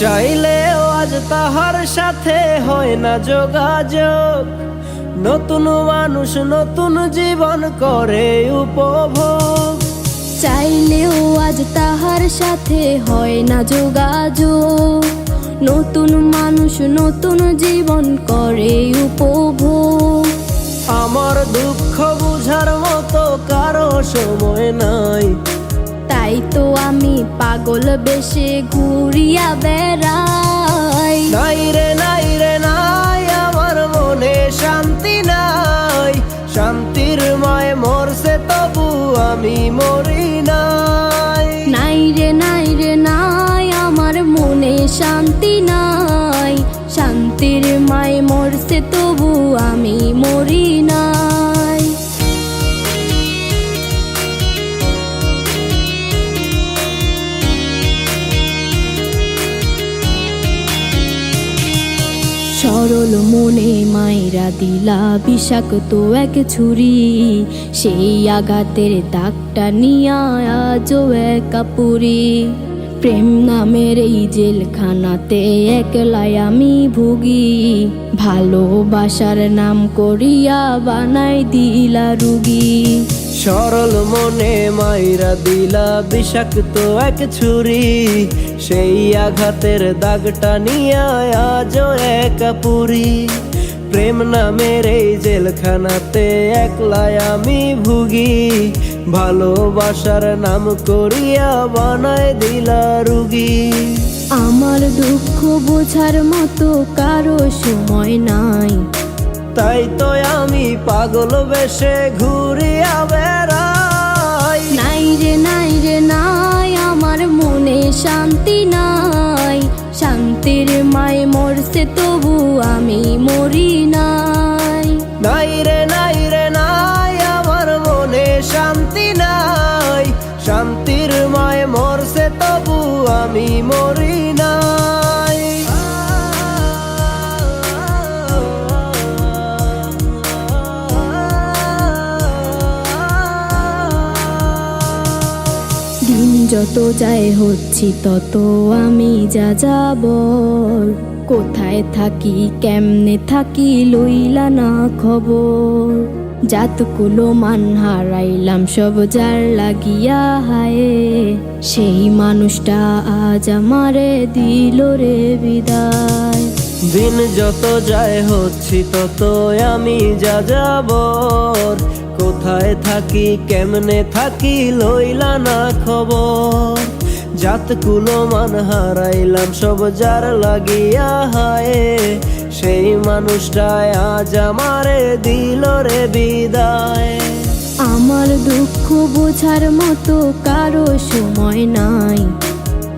চাইলেও আজ তাহার সাথে হয় না যোগাযোগ। নতুন মানুষ নতুন জীবন করে উপভোগ। চাইলেও আজ তাহার সাথে হয় না যোগাযোগ। নতুন মানুষ নতুন জীবন করে উপভোগ। আমার দুঃখ বুঝার মতো কারো সময় নাই, তাই তো আমি পাগল বেশে ঘুরিয়া বেড়াই। নাই রে নাই রে নাই, আমার মনে শান্তি নাই। শান্তির মায় মরছে তবু আমি মরি নাই। নাই রে নাই রে নাই, আমার মনে শান্তি নাই। শান্তির মায় মরছে তবু আমি মরি নাই। সরল মনে মায়েরা দিলা বিষাক্ত এক ছুরি। সেই আঘাতের দাগটা নিয়া আজও একা পুরি। প্রেম নামের এই জেলখানাতে একলাই আমি ভুগি। ভালোবাসার নাম করিয়া বানাই দিলা রুগী। সরল মনে মাইরা দিলা বিষাক্ত এক ছুরি। সেই আঘাতের দাগটা নিয়া আজও একা পুরি। প্রেম নামের এই জেলখানাতে একলাই আমি ভুগি। ভালোবাসার নাম করিয়া বানায় দিলা রুগী। আমার দুঃখ বোঝার মতো কারো সময় নাই, তাই তো আমি পাগল বেশে ঘুরিয়া বেড়াই। নাই রে নাই রে নাই, আমার মনে শান্তি নাই। শান্তির মায় মরছে তবু আমি মরি নাই। নাই রে নাই রে নাই, আমার মনে শান্তি নাই। শান্তির মায় মরছে তবু আমি মরি নাই। দিন যত যায় হচ্ছি তত আমি যা যাবর। কোথায় থাকি কেমনে থাকি লইলা না খবর। জাতকুলো মান হারাইলাম সব যার লাগিয়া হায়। সেই মানুষটা আজ আমারে দিল রে বিদায়। দিন যত যায় হচ্ছি তত আমি যা যাবর। কোথায় থাকি কেমনে থাকি লইলা না খবর। জাতকুলো মান হারাইলাম সব যার লাগিয়া হায়। সেই মানুষটাই আজ আমারে দিল রে বিদায়। আমার দুঃখ বোঝার মতো কারো সময় নাই,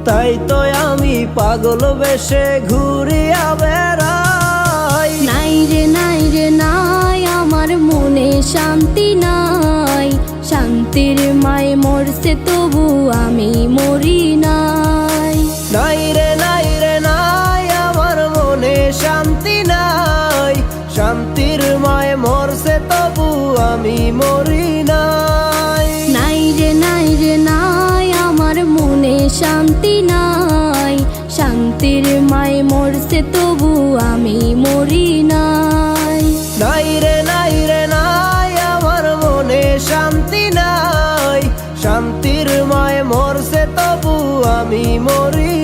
তাই তো আমি পাগল বেশে ঘুরিয়া বেড়াই। নাই রে নাই রে নাই, আমার মনে শান্তি নাই। শান্তির মায় মরছে তবু আমি মরি নাই। নাই রে নাই রে নাই, আমার মনে শান্তি নাই। শান্তির মায় মরছে তবু আমি মরি নাই। নাই রে নাই রে নাই, আমার মনে শান্তি নাই। শান্তির মায় মরছে তবু আমি মরি নাই। নাই রে নাই রে নাই, আমার মনে শান্তি নাই। শান্তির মায় মরছে তবু আমি মরি